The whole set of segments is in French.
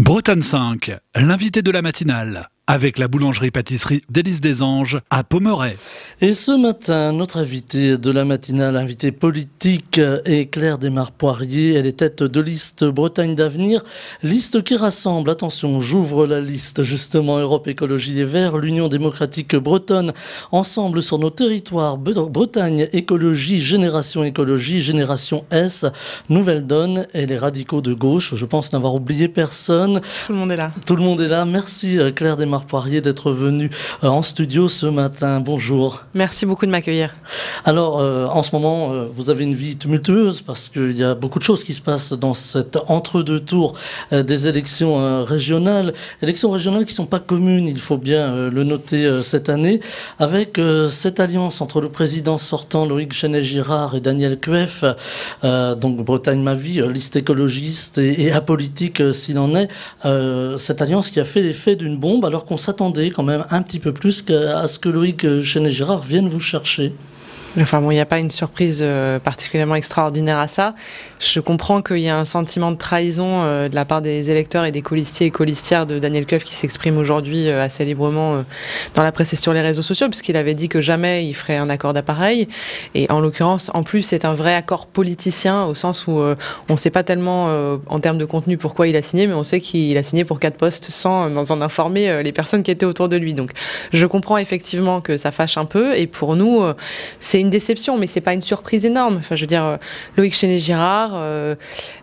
Bretagne 5, l'invité de la matinale, avec la boulangerie-pâtisserie d'Élise des Anges à Pommerais. Et ce matin, notre invitée de la matinale, invitée politique, est Claire Desmarres-Poirier. Elle est tête de liste Bretagne d'avenir, liste qui rassemble, attention, j'ouvre la liste justement, Europe Écologie Les Verts, l'Union démocratique bretonne, ensemble sur nos territoires, Bretagne Écologie, Génération S, Nouvelle Donne et les radicaux de gauche. Je pense n'avoir oublié personne. Tout le monde est là. Tout le monde est là. Merci Claire Desmarres-Poirier d'être venue en studio ce matin. Bonjour. Merci beaucoup de m'accueillir. Alors, en ce moment, vous avez une vie tumultueuse parce qu'il y a beaucoup de choses qui se passent dans cet entre-deux tours des élections régionales. Élections régionales qui ne sont pas communes, il faut bien le noter cette année, avec cette alliance entre le président sortant Loïc Chenet-Girard et Daniel Cueff, donc Bretagne Ma Vie, liste écologiste et apolitique s'il en est, cette alliance qui a fait l'effet d'une bombe alors qu'on s'attendait quand même un petit peu plus à ce que Loïc Chenet-Girard vienne vous chercher. Enfin bon, il n'y a pas une surprise particulièrement extraordinaire à ça. Je comprends qu'il y a un sentiment de trahison de la part des électeurs et des colistiers et colistières de Daniel Cueff qui s'exprime aujourd'hui assez librement dans la presse et sur les réseaux sociaux, puisqu'il avait dit que jamais il ferait un accord d'appareil. Et en l'occurrence, en plus, c'est un vrai accord politicien au sens où on ne sait pas tellement en termes de contenu pourquoi il a signé, mais on sait qu'il a signé pour 4 postes sans en informer les personnes qui étaient autour de lui. Donc je comprends effectivement que ça fâche un peu, et pour nous, c'est une déception, mais c'est pas une surprise énorme. Enfin, je veux dire, Loïc Chenet-Girard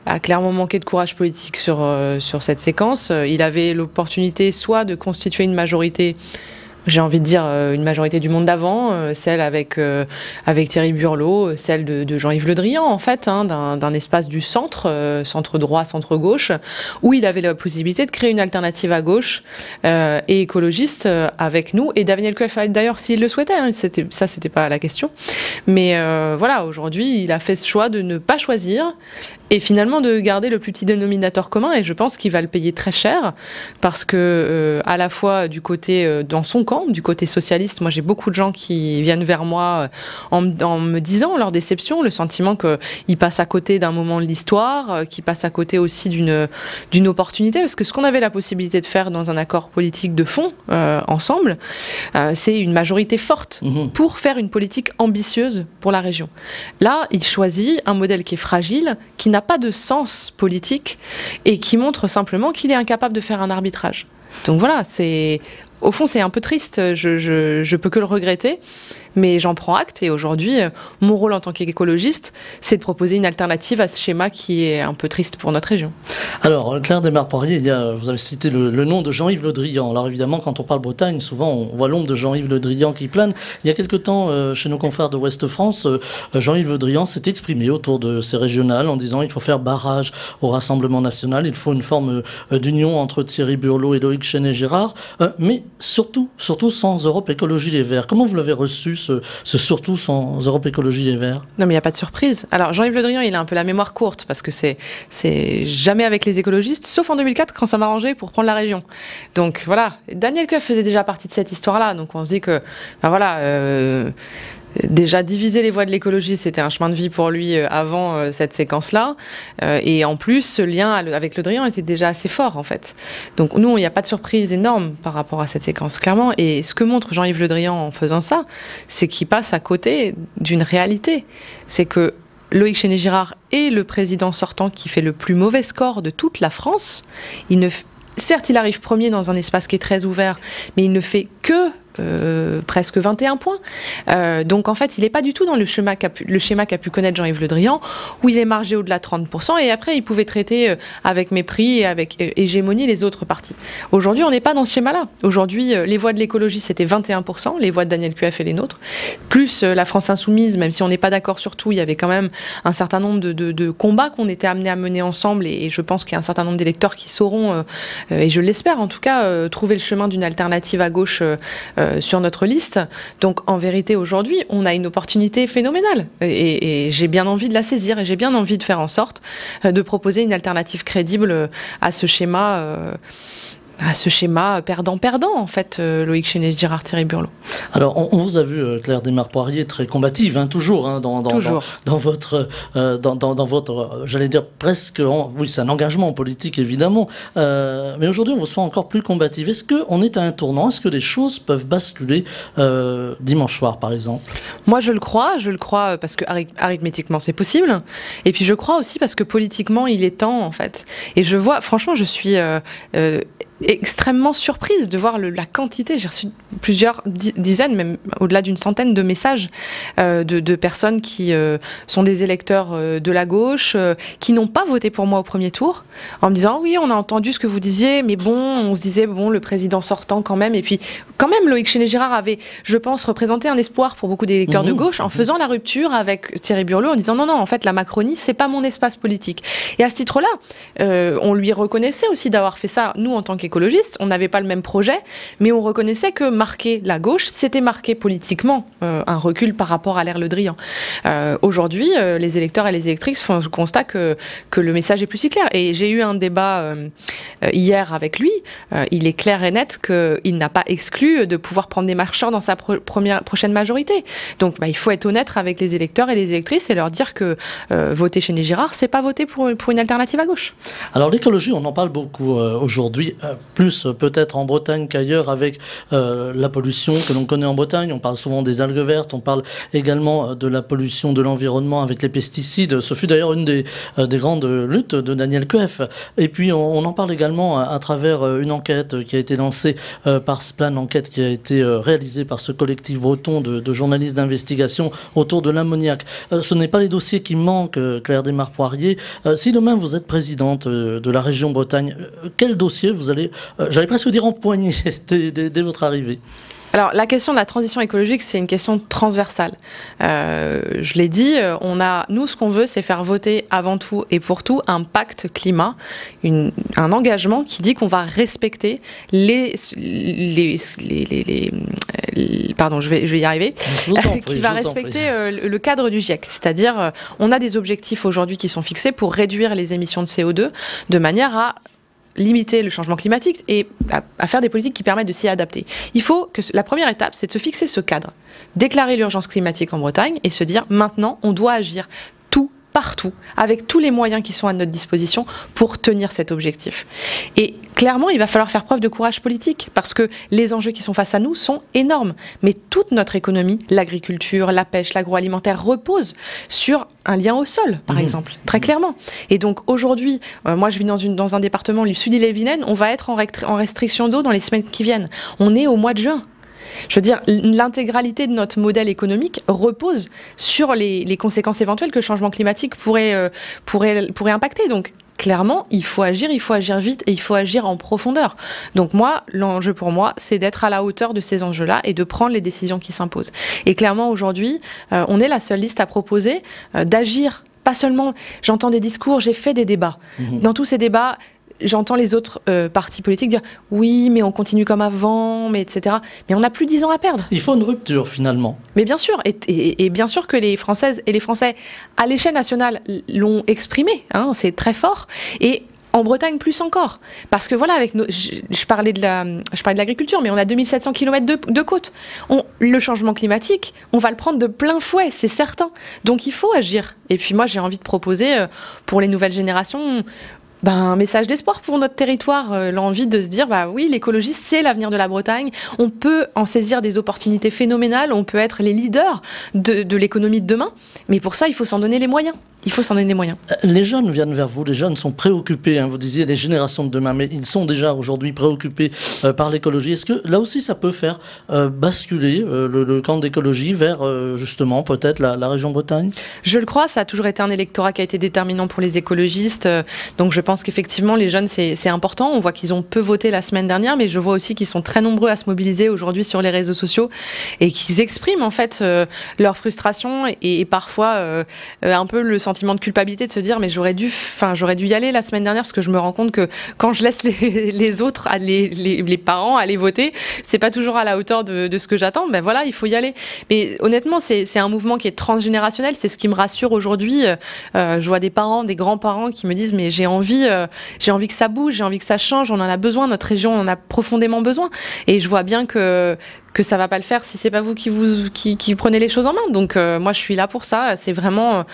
a clairement manqué de courage politique sur cette séquence. Il avait l'opportunité soit de constituer une majorité, j'ai envie de dire une majorité du monde d'avant, celle avec Thierry Burlot, celle de Jean-Yves Le Drian, en fait, hein, d'un espace du centre, centre droit, centre gauche, où il avait la possibilité de créer une alternative à gauche et écologiste avec nous, et Daniel Cueff d'ailleurs s'il le souhaitait, hein, c'était pas la question. Mais voilà, aujourd'hui, il a fait ce choix de ne pas choisir et finalement de garder le plus petit dénominateur commun, et je pense qu'il va le payer très cher, parce que à la fois du côté, dans son camp, du côté socialiste, moi j'ai beaucoup de gens qui viennent vers moi en me disant leur déception, le sentiment qu'ils passent à côté d'un moment de l'histoire, qu'ils passent à côté aussi d'une opportunité, parce que ce qu'on avait la possibilité de faire dans un accord politique de fond ensemble, c'est une majorité forte pour faire une politique ambitieuse pour la région. Là, il choisit un modèle qui est fragile, qui n'a pas de sens politique et qui montre simplement qu'il est incapable de faire un arbitrage. Donc voilà, au fond, c'est un peu triste, je peux que le regretter, mais j'en prends acte, et aujourd'hui, mon rôle en tant qu'écologiste, c'est de proposer une alternative à ce schéma qui est un peu triste pour notre région. Alors, Claire Desmarres-Poirier, vous avez cité le nom de Jean-Yves Le Drian. Alors évidemment, quand on parle Bretagne, souvent on voit l'ombre de Jean-Yves Le Drian qui plane. Il y a quelque temps, chez nos confrères de Ouest France, Jean-Yves Le Drian s'est exprimé autour de ces régionales en disant il faut faire barrage au Rassemblement national, il faut une forme d'union entre Thierry Burlot et Loïc Chenet-Girard, mais surtout sans Europe Écologie Les Verts. Comment vous l'avez reçu, ce surtout sans Europe Écologie Les Verts? Non, mais il n'y a pas de surprise. Alors, Jean-Yves Le Drian, il a un peu la mémoire courte, parce que c'est jamais avec les écologistes, sauf en 2004, quand ça m'arrangeait pour prendre la région. Donc, voilà. Daniel Cueff faisait déjà partie de cette histoire-là, donc on se dit que, ben voilà... Déjà, diviser les voies de l'écologie, c'était un chemin de vie pour lui avant cette séquence-là. Et en plus, ce lien avec Le Drian était déjà assez fort, en fait. Donc nous, il n'y a pas de surprise énorme par rapport à cette séquence, clairement. Et ce que montre Jean-Yves Le Drian en faisant ça, c'est qu'il passe à côté d'une réalité. C'est que Loïc Chenet-Girard est le président sortant qui fait le plus mauvais score de toute la France. Certes, il arrive premier dans un espace qui est très ouvert, mais il ne fait que presque 21 points. Donc en fait, il n'est pas du tout dans le schéma qu'a pu connaître Jean-Yves Le Drian, où il est margé au-delà de 30%, et après il pouvait traiter avec mépris et avec hégémonie les autres partis. Aujourd'hui, on n'est pas dans ce schéma-là. Aujourd'hui, les voix de l'écologie, c'était 21%, les voix de Daniel Cueff et les nôtres, plus la France Insoumise, même si on n'est pas d'accord sur tout, il y avait quand même un certain nombre de combats qu'on était amenés à mener ensemble, et je pense qu'il y a un certain nombre d'électeurs qui sauront, et je l'espère en tout cas, trouver le chemin d'une alternative à gauche sur notre liste. Donc en vérité, aujourd'hui, on a une opportunité phénoménale, et j'ai bien envie de la saisir, et j'ai bien envie de faire en sorte de proposer une alternative crédible à ce schéma ce schéma perdant-perdant, en fait, Loïc Chénez-Girard, Thierry Burlot. Alors, on vous a vu, Claire Desmarre-Poirier, très combative, hein, toujours, hein, dans votre, j'allais dire presque, oui, c'est un engagement politique, évidemment, mais aujourd'hui, on vous sent encore plus combative. Est-ce qu'on est à un tournant? Est-ce que les choses peuvent basculer dimanche soir, par exemple? Moi, je le crois parce que arithmétiquement, c'est possible, et puis je crois aussi parce que politiquement, il est temps, en fait. Et je vois, franchement, je suis extrêmement surprise de voir la quantité. J'ai reçu plusieurs dizaines, même au-delà d'une centaine de messages de personnes qui sont des électeurs de la gauche, qui n'ont pas voté pour moi au premier tour, en me disant oui, on a entendu ce que vous disiez, mais bon, on se disait bon, le président sortant quand même, et puis quand même Loïc Chénez-Girard avait, je pense, représenté un espoir pour beaucoup d'électeurs de gauche en faisant la rupture avec Thierry Burlot, en disant non, en fait, la Macronie, c'est pas mon espace politique. Et à ce titre-là, on lui reconnaissait aussi d'avoir fait ça. Nous, en tant qu'écologistes, on n'avait pas le même projet, mais on reconnaissait que marquer la gauche, c'était marquer politiquement un recul par rapport à l'ère Le Drian. Aujourd'hui, les électeurs et les électrices font le constat que le message est plus si clair. Et j'ai eu un débat hier avec lui. Il est clair et net qu'il n'a pas exclu de pouvoir prendre des marcheurs dans sa prochaine majorité. Donc il faut être honnête avec les électeurs et les électrices et leur dire que voter Chénez-Girard, c'est pas voter pour une alternative à gauche. Alors l'écologie, on en parle beaucoup aujourd'hui, plus peut-être en Bretagne qu'ailleurs avec la pollution que l'on connaît en Bretagne. On parle souvent des algues vertes, on parle également de la pollution de l'environnement avec les pesticides. Ce fut d'ailleurs une des grandes luttes de Daniel Coeuf. Et puis on en parle également à travers une enquête qui a été lancée par Splan, enquête qui a été réalisée par ce collectif breton de journalistes d'investigation autour de l'ammoniac. Ce n'est pas les dossiers qui manquent, Claire Desmarre-Poirier. Si demain vous êtes présidente de la région Bretagne, quel dossier vous allez, j'allais presque dire, empoigner dès votre arrivée? Alors, la question de la transition écologique, c'est une question transversale. Je l'ai dit, nous, ce qu'on veut, c'est faire voter avant tout et pour tout un pacte climat, un engagement qui dit qu'on va respecter pardon, je vais y arriver, qui va respecter le cadre du GIEC. C'est-à-dire, on a des objectifs aujourd'hui qui sont fixés pour réduire les émissions de CO2 de manière à limiter le changement climatique et à faire des politiques qui permettent de s'y adapter. Il faut que la première étape, c'est de se fixer ce cadre, déclarer l'urgence climatique en Bretagne et se dire maintenant, on doit agir partout, avec tous les moyens qui sont à notre disposition pour tenir cet objectif. Et clairement, il va falloir faire preuve de courage politique, parce que les enjeux qui sont face à nous sont énormes. Mais toute notre économie, l'agriculture, la pêche, l'agroalimentaire, repose sur un lien au sol, par exemple, très clairement. Et donc aujourd'hui, moi je vis dans un département, le Sud-Ille-et-Vilaine, on va être en restriction d'eau dans les semaines qui viennent. On est au mois de juin. Je veux dire, l'intégralité de notre modèle économique repose sur les conséquences éventuelles que le changement climatique pourrait impacter. Donc, clairement, il faut agir vite et il faut agir en profondeur. Donc moi, l'enjeu pour moi, c'est d'être à la hauteur de ces enjeux-là et de prendre les décisions qui s'imposent. Et clairement, aujourd'hui, on est la seule liste à proposer d'agir. Pas seulement, j'entends des discours, j'ai fait des débats. Dans tous ces débats, j'entends les autres partis politiques dire « oui, mais on continue comme avant, mais etc. » Mais on n'a plus 10 ans à perdre. Il faut une rupture, finalement. Mais bien sûr, et bien sûr que les Françaises et les Français, à l'échelle nationale, l'ont exprimé. Hein, c'est très fort. Et en Bretagne, plus encore. Parce que voilà, je parlais de l'agriculture, mais on a 2700 km de côte. Le changement climatique, on va le prendre de plein fouet, c'est certain. Donc il faut agir. Et puis moi, j'ai envie de proposer, pour les nouvelles générations, un message d'espoir pour notre territoire, l'envie de se dire oui, l'écologie, c'est l'avenir de la Bretagne, on peut en saisir des opportunités phénoménales, on peut être les leaders de l'économie de demain, mais pour ça, il faut s'en donner les moyens. Il faut s'en donner les moyens. Les jeunes viennent vers vous, les jeunes sont préoccupés, hein, vous disiez les générations de demain, mais ils sont déjà aujourd'hui préoccupés par l'écologie. Est-ce que là aussi ça peut faire basculer le camp d'écologie vers justement peut-être la région Bretagne? Je le crois, ça a toujours été un électorat qui a été déterminant pour les écologistes, donc je pense qu'effectivement les jeunes c'est important. On voit qu'ils ont peu voté la semaine dernière, mais je vois aussi qu'ils sont très nombreux à se mobiliser aujourd'hui sur les réseaux sociaux et qu'ils expriment en fait leur frustration et parfois un peu le sentiment sentiment de culpabilité de se dire mais j'aurais dû y aller la semaine dernière parce que je me rends compte que quand je laisse les autres, les parents aller voter, c'est pas toujours à la hauteur de ce que j'attends. Ben voilà, il faut y aller. Mais honnêtement, c'est un mouvement qui est transgénérationnel. C'est ce qui me rassure aujourd'hui. Je vois des parents, des grands-parents qui me disent mais j'ai envie que ça bouge, j'ai envie que ça change. On en a besoin. Notre région en a profondément besoin. Et je vois bien que ça va pas le faire si c'est pas vous qui prenez les choses en main. Donc moi je suis là pour ça. C'est vraiment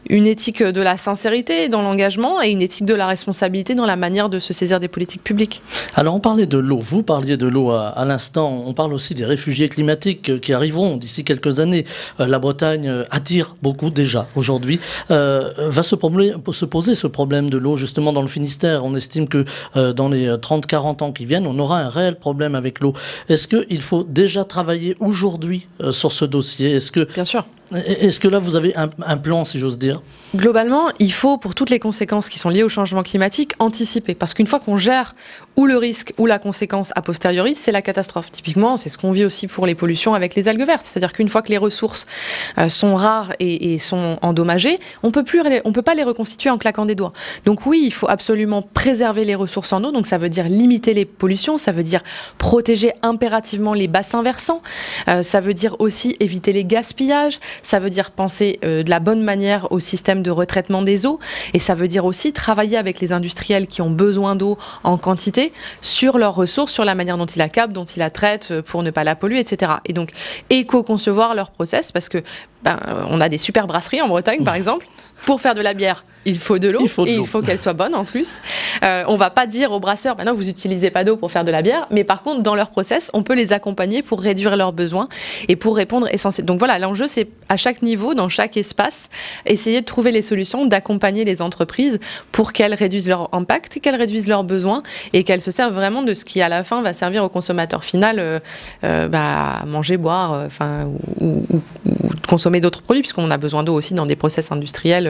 une éthique de la sincérité dans l'engagement et une éthique de la responsabilité dans la manière de se saisir des politiques publiques. Alors on parlait de l'eau, vous parliez de l'eau à l'instant, on parle aussi des réfugiés climatiques qui arriveront d'ici quelques années. La Bretagne attire beaucoup déjà aujourd'hui. Va se poser ce problème de l'eau justement dans le Finistère. On estime que dans les 30-40 ans qui viennent, on aura un réel problème avec l'eau. Est-ce qu'il faut déjà travailler aujourd'hui sur ce dossier? Bien sûr. Est-ce que là, vous avez un plan, si j'ose dire? Globalement, il faut, pour toutes les conséquences qui sont liées au changement climatique, anticiper. Parce qu'une fois qu'on gère ou le risque ou la conséquence a posteriori, c'est la catastrophe. Typiquement, c'est ce qu'on vit aussi pour les pollutions avec les algues vertes. C'est-à-dire qu'une fois que les ressources sont rares et sont endommagées, on peut pas les reconstituer en claquant des doigts. Donc oui, il faut absolument préserver les ressources en eau. Donc ça veut dire limiter les pollutions, ça veut dire protéger impérativement les bassins versants, ça veut dire aussi éviter les gaspillages. Ça veut dire penser de la bonne manière au système de retraitement des eaux et ça veut dire aussi travailler avec les industriels qui ont besoin d'eau en quantité sur leurs ressources, sur la manière dont ils la captent, dont ils la traitent pour ne pas la polluer, etc. Et donc éco-concevoir leur process parce que on a des super brasseries en Bretagne par exemple. Pour faire de la bière, il faut de l'eau et il faut qu'elle soit bonne en plus. On va pas dire aux brasseurs, non, vous n'utilisez pas d'eau pour faire de la bière, mais par contre, dans leur process, on peut les accompagner pour réduire leurs besoins et pour répondre essentiellement. Donc voilà, l'enjeu, c'est à chaque niveau, dans chaque espace, essayer de trouver les solutions, d'accompagner les entreprises pour qu'elles réduisent leur impact, qu'elles réduisent leurs besoins et qu'elles se servent vraiment de ce qui, à la fin, va servir au consommateur final à manger, boire, ou consommer d'autres produits, puisqu'on a besoin d'eau aussi dans des process industriels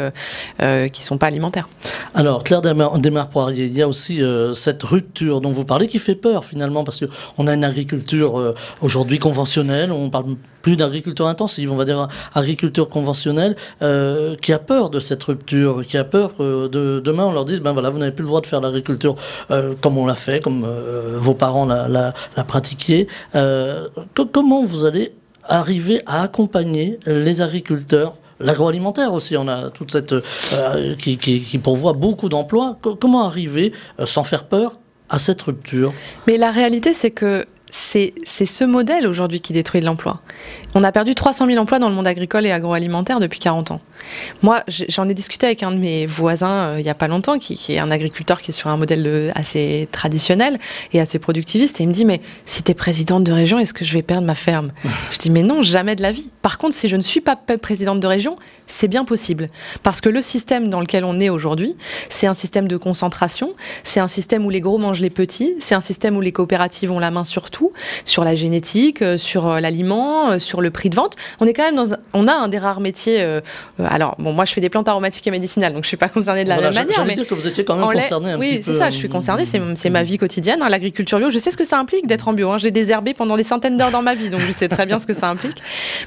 qui ne sont pas alimentaires. Alors, Claire Desmarre-Poirier, il y a aussi cette rupture dont vous parlez qui fait peur finalement, parce qu'on a une agriculture aujourd'hui conventionnelle, on ne parle plus d'agriculture intensive, on va dire agriculture conventionnelle, qui a peur de cette rupture, qui a peur que demain on leur dise, ben voilà, vous n'avez plus le droit de faire l'agriculture comme on l'a fait, comme vos parents la pratiquiez. Comment vous allez arriver à accompagner les agriculteurs? L'agroalimentaire aussi, on a toute cette qui pourvoit beaucoup d'emplois. Comment arriver, sans faire peur, à cette rupture? Mais la réalité, c'est que c'est ce modèle aujourd'hui qui détruit l'emploi. On a perdu 300 000 emplois dans le monde agricole et agroalimentaire depuis 40 ans. Moi, j'en ai discuté avec un de mes voisins il n'y a pas longtemps, qui est un agriculteur qui est sur un modèle assez traditionnel et assez productiviste. Et il me dit, mais si tu es présidente de région, est-ce que je vais perdre ma ferme? Je dis, mais non, jamais de la vie. Par contre, si je ne suis pas présidente de région, c'est bien possible. Parce que le système dans lequel on est aujourd'hui, c'est un système de concentration, c'est un système où les gros mangent les petits, c'est un système où les coopératives ont la main sur tout, sur la génétique, sur l'aliment, sur le prix de vente. On est quand même on a un des rares métiers. Alors, bon, moi, je fais des plantes aromatiques et médicinales, donc je ne suis pas concernée de la même manière. J'allais dire que vous étiez quand même concernée un petit peu. Oui, c'est ça, je suis concernée, c'est ma vie quotidienne. Hein, l'agriculture bio, je sais ce que ça implique d'être en bio. Hein, j'ai désherbé pendant des centaines d'heures dans ma vie, donc je sais très bien ce que ça implique.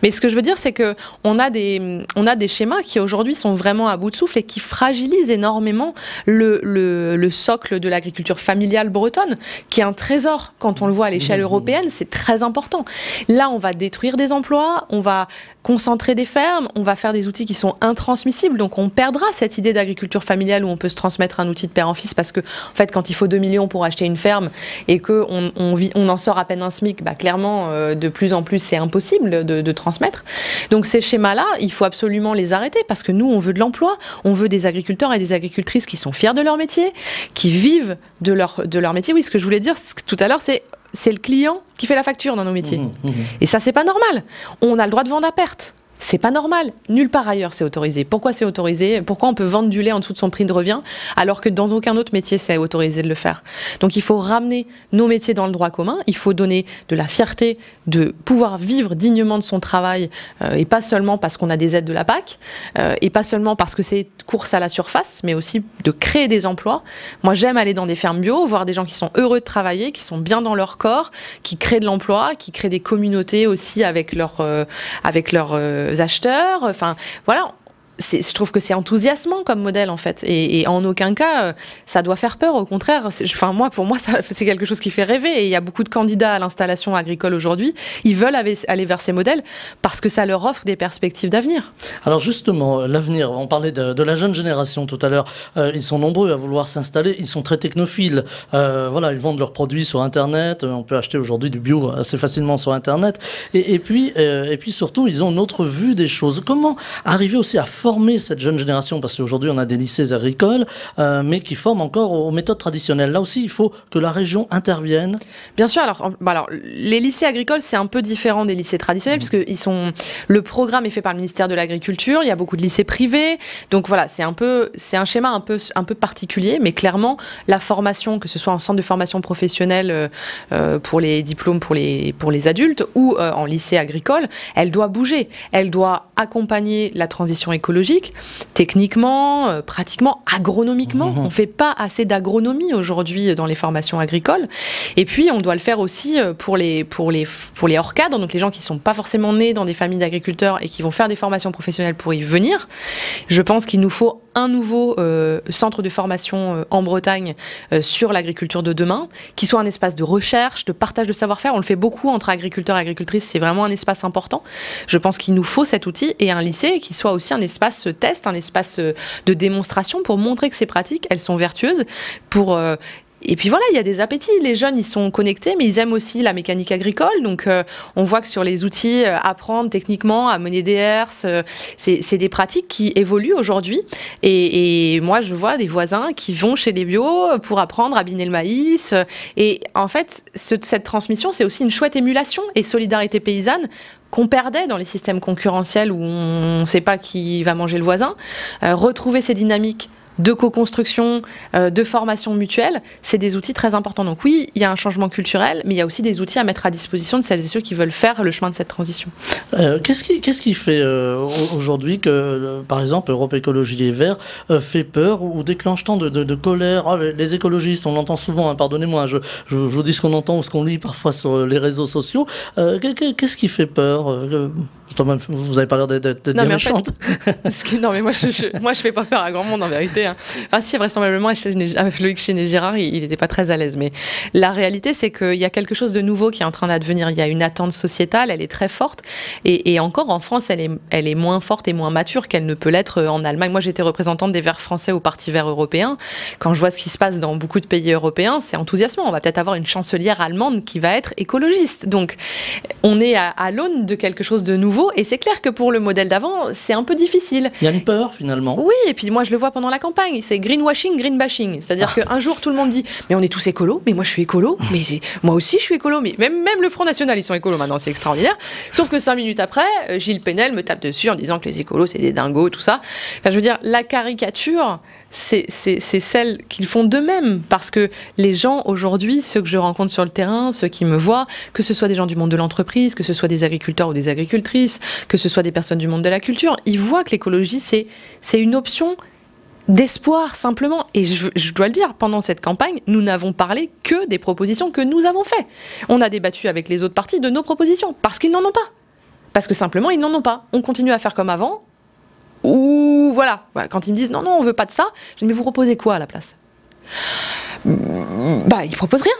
Mais ce que je veux dire, c'est qu'on a des schémas qui, aujourd'hui, sont vraiment à bout de souffle et qui fragilisent énormément le socle de l'agriculture familiale bretonne, qui est un trésor. Quand on le voit à l'échelle européenne, c'est très important. Là, on va détruire des emplois, on va concentrer des fermes, on va faire des outils qui sont intransmissibles, donc on perdra cette idée d'agriculture familiale où on peut se transmettre un outil de père en fils, parce que en fait quand il faut 2 millions pour acheter une ferme et qu'on en sort à peine un SMIC, clairement de plus en plus c'est impossible de transmettre. Donc ces schémas-là, il faut absolument les arrêter, parce que nous on veut de l'emploi, on veut des agriculteurs et des agricultrices qui sont fiers de leur métier, qui vivent de leur métier. Oui, ce que je voulais dire tout à l'heure, c'est le client qui fait la facture dans nos métiers. Et ça, c'est pas normal. On a le droit de vendre à perte. C'est pas normal. Nulle part ailleurs, c'est autorisé. Pourquoi c'est autorisé? Pourquoi on peut vendre du lait en dessous de son prix de revient, alors que dans aucun autre métier, c'est autorisé de le faire? Donc, il faut ramener nos métiers dans le droit commun. Il faut donner de la fierté de pouvoir vivre dignement de son travail, et pas seulement parce qu'on a des aides de la PAC, et pas seulement parce que c'est course à la surface, mais aussi de créer des emplois. Moi, j'aime aller dans des fermes bio, voir des gens qui sont heureux de travailler, qui sont bien dans leur corps, qui créent de l'emploi, qui créent des communautés aussi avec leurs acheteurs. Enfin, voilà. je trouve que c'est enthousiasmant comme modèle en fait, et en aucun cas ça doit faire peur. Au contraire, pour moi c'est quelque chose qui fait rêver, et il y a beaucoup de candidats à l'installation agricole aujourd'hui. Ils veulent aller vers ces modèles parce que ça leur offre des perspectives d'avenir. Alors justement, l'avenir, on parlait de la jeune génération tout à l'heure. Ils sont nombreux à vouloir s'installer, ils sont très technophiles. Voilà, ils vendent leurs produits sur Internet. On peut acheter aujourd'hui du bio assez facilement sur Internet. Et puis surtout, ils ont une autre vue des choses. Comment arriver aussi à former cette jeune génération? Parce qu'aujourd'hui, on a des lycées agricoles, mais qui forment encore aux méthodes traditionnelles. Là aussi, il faut que la région intervienne. Bien sûr. Alors les lycées agricoles, c'est un peu différent des lycées traditionnels, puisque le programme est fait par le ministère de l'Agriculture. Il y a beaucoup de lycées privés. Donc voilà, c'est un schéma un peu particulier, mais clairement, la formation, que ce soit en centre de formation professionnelle pour les diplômes pour les adultes ou en lycée agricole, elle doit bouger. Elle doit accompagner la transition écologique, techniquement, pratiquement, agronomiquement. On ne fait pas assez d'agronomie aujourd'hui dans les formations agricoles. Et puis, on doit le faire aussi pour les hors cadres, donc les gens qui ne sont pas forcément nés dans des familles d'agriculteurs et qui vont faire des formations professionnelles pour y venir. Je pense qu'il nous faut un nouveau centre de formation en Bretagne sur l'agriculture de demain, qui soit un espace de recherche, de partage de savoir-faire. On le fait beaucoup entre agriculteurs et agricultrices, c'est vraiment un espace important. Je pense qu'il nous faut cet outil, et un lycée qui soit aussi un espace test, un espace de démonstration pour montrer que ces pratiques, elles sont vertueuses, et puis voilà, il y a des appétits. Les jeunes, ils sont connectés, mais ils aiment aussi la mécanique agricole. Donc, on voit que sur les outils, apprendre techniquement à mener des herses, c'est des pratiques qui évoluent aujourd'hui. Et moi, je vois des voisins qui vont chez les bio pour apprendre à biner le maïs. Et en fait, cette transmission, c'est aussi une chouette émulation et solidarité paysanne qu'on perdait dans les systèmes concurrentiels où on ne sait pas qui va manger le voisin. Retrouver ces dynamiques de co-construction, de formation mutuelle, c'est des outils très importants. Donc oui, il y a un changement culturel, mais il y a aussi des outils à mettre à disposition de celles et ceux qui veulent faire le chemin de cette transition. Qu'est-ce qui fait aujourd'hui que, par exemple, Europe Écologie Les Verts fait peur ou déclenche tant de colère? Les écologistes, on l'entend souvent, hein, pardonnez-moi, je vous dis ce qu'on entend ou ce qu'on lit parfois sur les réseaux sociaux. Qu'est-ce qui fait peur? Vous avez pas l'air d'être bien méchante. Non, mais moi, je fais pas peur à grand monde, en vérité. Hein. Ah si, vraisemblablement, avec Loïc Chéné-Girard, il n'était pas très à l'aise. Mais la réalité, c'est qu'il y a quelque chose de nouveau qui est en train d'advenir. Il y a une attente sociétale, elle est très forte. Et encore, en France, elle est moins forte et moins mature qu'elle ne peut l'être en Allemagne. Moi, j'étais représentante des Verts français au Parti Vert européen. Quand je vois ce qui se passe dans beaucoup de pays européens, c'est enthousiasmant. On va peut-être avoir une chancelière allemande qui va être écologiste. Donc, on est à l'aune de quelque chose de nouveau. Et c'est clair que pour le modèle d'avant, c'est un peu difficile. Il y a une peur finalement. Oui, et puis moi je le vois pendant la campagne, c'est greenwashing, greenbashing. C'est-à-dire qu'un jour tout le monde dit mais on est tous écolos, mais moi je suis écolo, mais moi aussi je suis écolo, mais même le Front National ils sont écolos maintenant, c'est extraordinaire. Sauf que 5 minutes après, Gilles Pénel me tape dessus en disant que les écolos c'est des dingos, tout ça. Enfin, je veux dire, la caricature, c'est celle qu'ils font d'eux-mêmes, parce que les gens aujourd'hui, ceux que je rencontre sur le terrain, ceux qui me voient, que ce soit des gens du monde de l'entreprise, que ce soit des agriculteurs ou des agricultrices, que ce soit des personnes du monde de la culture, ils voient que l'écologie c'est une option d'espoir simplement. Et je dois le dire, pendant cette campagne, nous n'avons parlé que des propositions que nous avons faites. On a débattu avec les autres partis de nos propositions, parce qu'ils n'en ont pas. Parce que simplement, ils n'en ont pas. On continue à faire comme avant, ou voilà. Quand ils me disent non, on veut pas de ça, je dis mais vous proposez quoi à la place ? Ils proposent rien.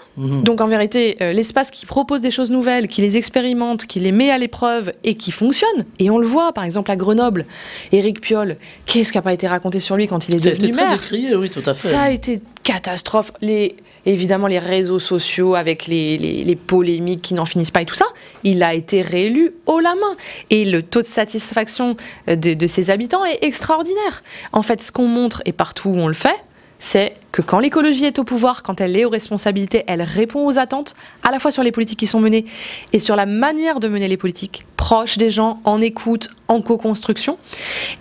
Donc en vérité, l'espace qui propose des choses nouvelles, qui les expérimente, qui les met à l'épreuve et qui fonctionne, et on le voit par exemple à Grenoble, Éric Piolle, qu'est-ce qui n'a pas été raconté sur lui quand il est devenu maire ? Ça a été très décrié, oui, tout à fait. Ça a été catastrophe. Évidemment, les réseaux sociaux avec les polémiques qui n'en finissent pas et tout ça, il a été réélu haut la main. Et le taux de satisfaction de ses habitants est extraordinaire. En fait, ce qu'on montre, et partout où on le fait, c'est que quand l'écologie est au pouvoir, quand elle est aux responsabilités, elle répond aux attentes, à la fois sur les politiques qui sont menées et sur la manière de mener les politiques, proche des gens, en écoute, en co-construction,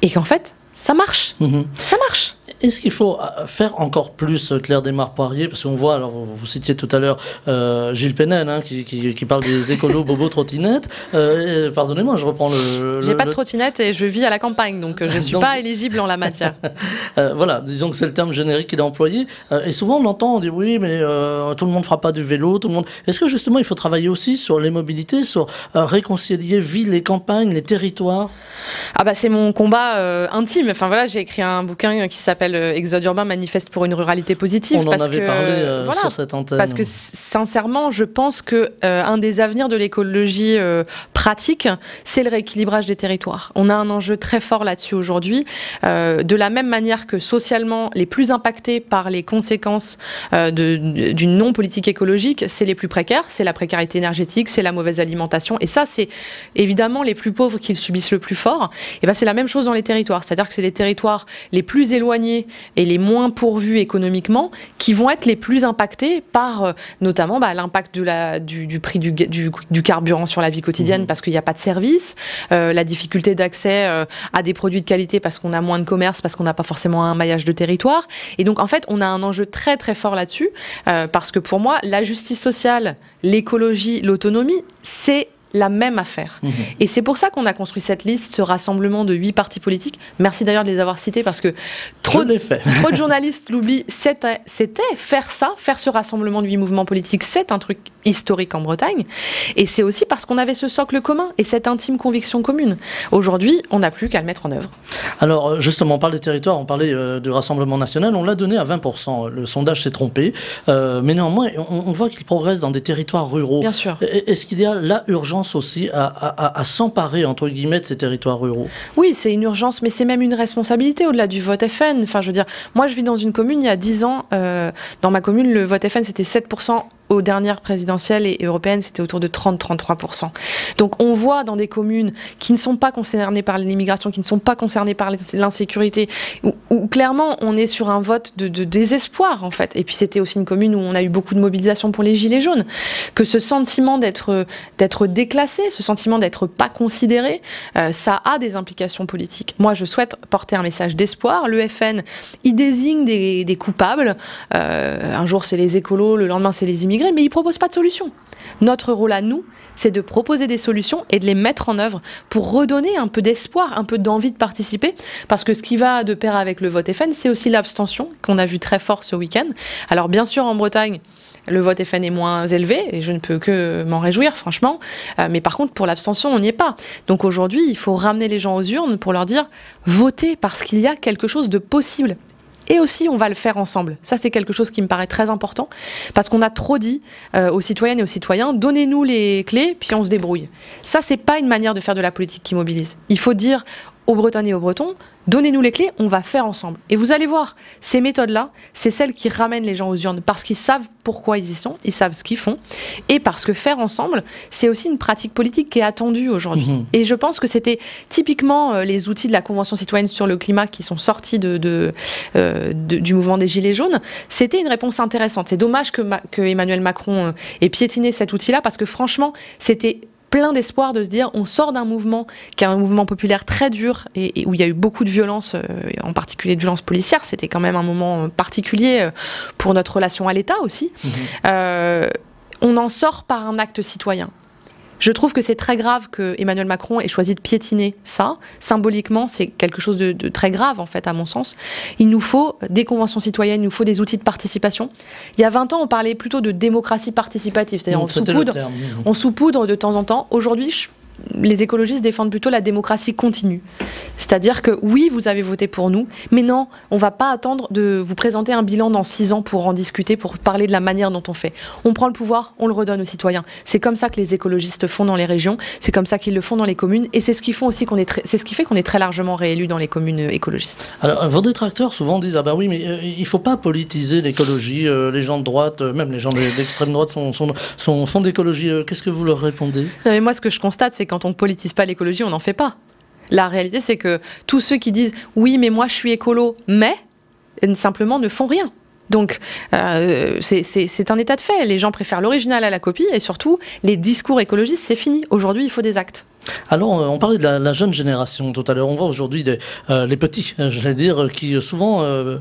et qu'en fait, ça marche. Ça marche. Est-ce qu'il faut faire encore plus, Claire Desmarres-Poirier, parce qu'on voit, alors vous citiez tout à l'heure Gilles Pénel, hein, qui parle des écolos bobos trottinettes. Pardonnez-moi, je reprends J'ai pas de trottinette et je vis à la campagne, donc je ne suis pas éligible en la matière. Voilà, disons que c'est le terme générique qu'il a employé. Et souvent on entend, on dit oui, mais tout le monde ne fera pas du vélo, tout le monde. Est-ce que justement il faut travailler aussi sur les mobilités, sur réconcilier ville et campagne, les territoires? Ah bah c'est mon combat intime. Enfin voilà, j'ai écrit un bouquin qui s'appelle Exode urbain, manifeste pour une ruralité positive. On en avait parlé sur cette antenne. Parce que sincèrement, je pense que un des avenirs de l'écologie pratique, c'est le rééquilibrage des territoires. On a un enjeu très fort là-dessus aujourd'hui. De la même manière que socialement, les plus impactés par les conséquences d'une non-politique écologique, c'est les plus précaires, c'est la précarité énergétique, c'est la mauvaise alimentation. Et ça, c'est évidemment les plus pauvres qui le subissent le plus fort. Et ben c'est la même chose dans les territoires. C'est-à-dire que c'est les territoires les plus éloignés et les moins pourvus économiquement qui vont être les plus impactés par notamment l'impact du prix du carburant sur la vie quotidienne parce qu'il n'y a pas de service, la difficulté d'accès à des produits de qualité parce qu'on a moins de commerce, parce qu'on n'a pas forcément un maillage de territoire. Et donc en fait on a un enjeu très très fort là-dessus parce que pour moi la justice sociale, l'écologie, l'autonomie, c'est la même affaire. Et c'est pour ça qu'on a construit cette liste, ce rassemblement de 8 partis politiques. Merci d'ailleurs de les avoir cités parce que trop de journalistes l'oublient. C'était faire ce rassemblement de 8 mouvements politiques, c'est un truc historique en Bretagne. Et c'est aussi parce qu'on avait ce socle commun et cette intime conviction commune. Aujourd'hui, on n'a plus qu'à le mettre en œuvre. Alors justement, on parle des territoires, on parlait du Rassemblement national, on l'a donné à 20%. Le sondage s'est trompé. Mais néanmoins, on voit qu'il progresse dans des territoires ruraux. Bien sûr. Est-ce qu'il y a la urgence aussi à s'emparer, entre guillemets, de ces territoires ruraux? Oui, c'est une urgence, mais c'est même une responsabilité au-delà du vote FN. Enfin, je veux dire, moi, je vis dans une commune, il y a 10 ans, dans ma commune, le vote FN, c'était 7%. Aux dernières présidentielles et européennes, c'était autour de 30-33%. Donc on voit dans des communes qui ne sont pas concernées par l'immigration, qui ne sont pas concernées par l'insécurité, où clairement on est sur un vote de désespoir en fait. Et puis c'était aussi une commune où on a eu beaucoup de mobilisation pour les gilets jaunes. Que ce sentiment d'être déclassé, ce sentiment d'être pas considéré, ça a des implications politiques. Moi je souhaite porter un message d'espoir. Le FN, il désigne des coupables. Un jour c'est les écolos, le lendemain c'est les immigrés, mais ils ne proposent pas de solution. Notre rôle à nous, c'est de proposer des solutions et de les mettre en œuvre pour redonner un peu d'espoir, un peu d'envie de participer, parce que ce qui va de pair avec le vote FN, c'est aussi l'abstention qu'on a vu très fort ce week-end. Alors bien sûr, en Bretagne, le vote FN est moins élevé, et je ne peux que m'en réjouir, franchement. Mais par contre, pour l'abstention, on n'y est pas. Donc aujourd'hui, il faut ramener les gens aux urnes pour leur dire « Votez parce qu'il y a quelque chose de possible ». Et aussi, on va le faire ensemble. Ça, c'est quelque chose qui me paraît très important, parce qu'on a trop dit aux citoyennes et aux citoyens, donnez-nous les clés, puis on se débrouille. Ça, c'est pas une manière de faire de la politique qui mobilise. Il faut dire aux Bretonnes et aux Bretons, donnez-nous les clés, on va faire ensemble. Et vous allez voir, ces méthodes-là, c'est celles qui ramènent les gens aux urnes, parce qu'ils savent pourquoi ils y sont, ils savent ce qu'ils font, et parce que faire ensemble, c'est aussi une pratique politique qui est attendue aujourd'hui. Et je pense que c'était typiquement les outils de la Convention citoyenne sur le climat qui sont sortis du mouvement des Gilets jaunes, c'était une réponse intéressante. C'est dommage que Emmanuel Macron ait piétiné cet outil-là, parce que franchement, c'était plein d'espoir de se dire on sort d'un mouvement qui est un mouvement populaire très dur et où il y a eu beaucoup de violence, en particulier de violence policière. C'était quand même un moment particulier pour notre relation à l'État aussi. On en sort par un acte citoyen. Je trouve que c'est très grave que Emmanuel Macron ait choisi de piétiner ça. Symboliquement, c'est quelque chose de très grave, en fait, à mon sens. Il nous faut des conventions citoyennes, il nous faut des outils de participation. Il y a 20 ans, on parlait plutôt de démocratie participative, c'est-à-dire on saupoudre de temps en temps. Aujourd'hui, les écologistes défendent plutôt la démocratie continue. C'est-à-dire que oui, vous avez voté pour nous, mais non, on ne va pas attendre de vous présenter un bilan dans 6 ans pour en discuter, pour parler de la manière dont on fait. On prend le pouvoir, on le redonne aux citoyens. C'est comme ça que les écologistes font dans les régions, c'est comme ça qu'ils le font dans les communes, et c'est ce qui fait qu'on est très largement réélus dans les communes écologistes. Alors, vos détracteurs souvent disent ah ben oui, mais il ne faut pas politiser l'écologie. Les gens de droite, même les gens d'extrême droite font d'écologie. Qu'est-ce que vous leur répondez? Non, mais moi, ce que je constate, c'est quand on ne politise pas l'écologie, on n'en fait pas. La réalité, c'est que tous ceux qui disent « oui, mais moi, je suis écolo, mais » simplement ne font rien. Donc, c'est un état de fait. Les gens préfèrent l'original à la copie et surtout, les discours écologistes, c'est fini. Aujourd'hui, il faut des actes. Alors, on parlait de la jeune génération tout à l'heure. On voit aujourd'hui les petits, j'allais dire, qui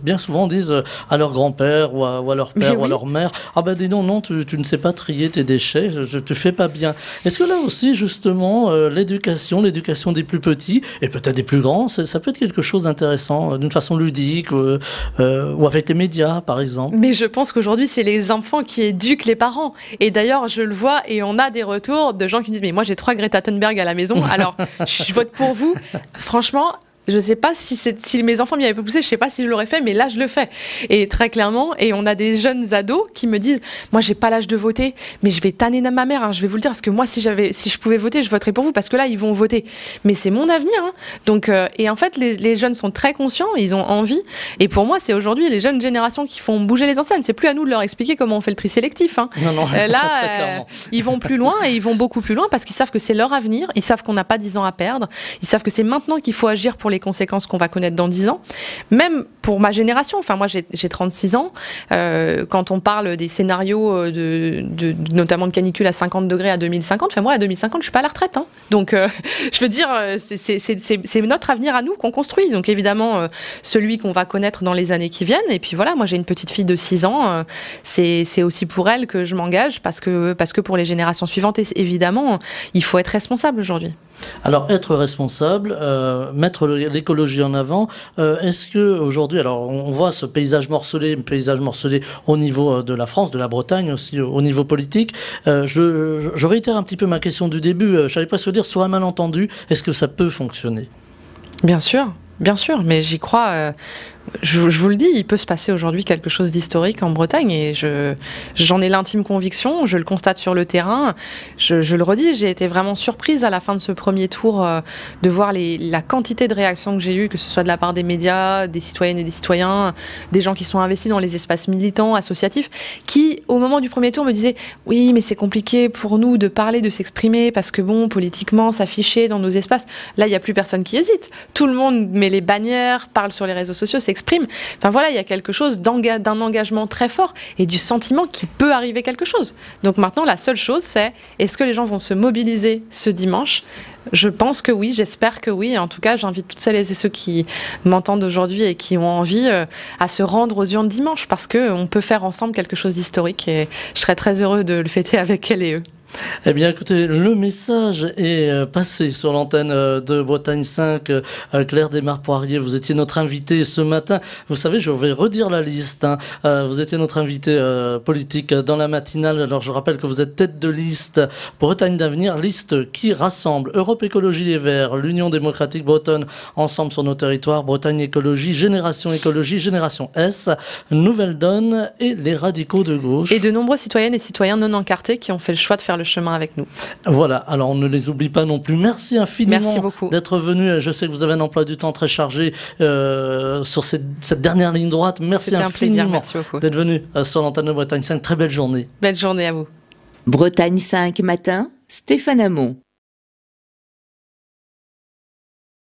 bien souvent disent à leur grand-père ou à leur père ou à leur mère, ah ben dis donc, non, tu ne sais pas trier tes déchets, tu fais pas bien. Est-ce que là aussi, justement, l'éducation des plus petits et peut-être des plus grands, ça peut être quelque chose d'intéressant, d'une façon ludique ou avec les médias, par exemple? Mais je pense qu'aujourd'hui, c'est les enfants qui éduquent les parents. Et d'ailleurs, je le vois et on a des retours de gens qui me disent, mais moi j'ai 3 Greta Thunberg à la maison, alors je vote pour vous. Franchement, je ne sais pas si mes enfants m'y avaient pas poussé, je ne sais pas si je l'aurais fait, mais là, je le fais. Et très clairement, et on a des jeunes ados qui me disent, moi, j'ai pas l'âge de voter, mais je vais tanner ma mère, hein, je vais vous le dire, parce que moi, si je pouvais voter, je voterais pour vous, parce que là, ils vont voter. Mais c'est mon avenir. Hein. Donc, et en fait, les jeunes sont très conscients, ils ont envie. Et pour moi, c'est aujourd'hui les jeunes générations qui font bouger les enseignes. C'est plus à nous de leur expliquer comment on fait le tri sélectif. Hein. Non, là, ils vont plus loin, et ils vont beaucoup plus loin, parce qu'ils savent que c'est leur avenir, ils savent qu'on n'a pas 10 ans à perdre, ils savent que c'est maintenant qu'il faut agir pour les conséquences qu'on va connaître dans 10 ans. Même pour ma génération, enfin moi j'ai 36 ans, quand on parle des scénarios notamment de canicule à 50 degrés à 2050, enfin moi à 2050 je suis pas à la retraite. Hein. Donc je veux dire, c'est notre avenir à nous qu'on construit. Donc évidemment celui qu'on va connaître dans les années qui viennent. Et puis voilà, moi j'ai une petite fille de 6 ans, c'est aussi pour elle que je m'engage parce que pour les générations suivantes, évidemment, il faut être responsable aujourd'hui. Alors, être responsable, mettre l'écologie en avant, est-ce que aujourd'hui, alors on voit ce paysage morcelé au niveau de la France, de la Bretagne aussi, au niveau politique. Je réitère un petit peu ma question du début. J'allais presque dire, sur un malentendu, est-ce que ça peut fonctionner? Bien sûr, mais j'y crois. Je vous le dis, il peut se passer aujourd'hui quelque chose d'historique en Bretagne et j'en ai l'intime conviction, je le constate sur le terrain. Je le redis, j'ai été vraiment surprise à la fin de ce premier tour de voir la quantité de réactions que j'ai eues, que ce soit de la part des médias, des citoyennes et des citoyens, des gens qui sont investis dans les espaces militants, associatifs, qui, au moment du premier tour, me disaient « Oui, mais c'est compliqué pour nous de parler, de s'exprimer, parce que bon, politiquement, s'afficher dans nos espaces. » Là, il n'y a plus personne qui hésite. Tout le monde met les bannières, parle sur les réseaux sociaux, s'exprime. Enfin voilà, il y a quelque chose d'un engagement très fort et du sentiment qu'il peut arriver quelque chose. Donc maintenant, la seule chose, c'est est-ce que les gens vont se mobiliser ce dimanche ? Je pense que oui, j'espère que oui. En tout cas, j'invite toutes celles et ceux qui m'entendent aujourd'hui et qui ont envie à se rendre aux urnes dimanche parce qu'on peut faire ensemble quelque chose d'historique et je serais très heureux de le fêter avec elles et eux. Eh bien, écoutez, le message est passé sur l'antenne de Bretagne 5. Claire Desmarres-Poirier, vous étiez notre invitée ce matin. Vous savez, je vais redire la liste. Hein. Vous étiez notre invitée politique dans la matinale. Alors, je rappelle que vous êtes tête de liste Bretagne d'Avenir, liste qui rassemble Europe Écologie Les Verts, l'Union démocratique bretonne, Ensemble sur nos territoires, Bretagne Écologie, Génération S, Nouvelle Donne et les radicaux de gauche. Et de nombreux citoyennes et citoyens non encartés qui ont fait le choix de faire le chemin avec nous. Voilà, alors on ne les oublie pas non plus. Merci infiniment d'être venu. Je sais que vous avez un emploi du temps très chargé sur cette dernière ligne droite. Merci infiniment d'être venu sur l'antenne de Bretagne 5. Très belle journée. Belle journée à vous. Bretagne 5 matin, Stéphane Hamon.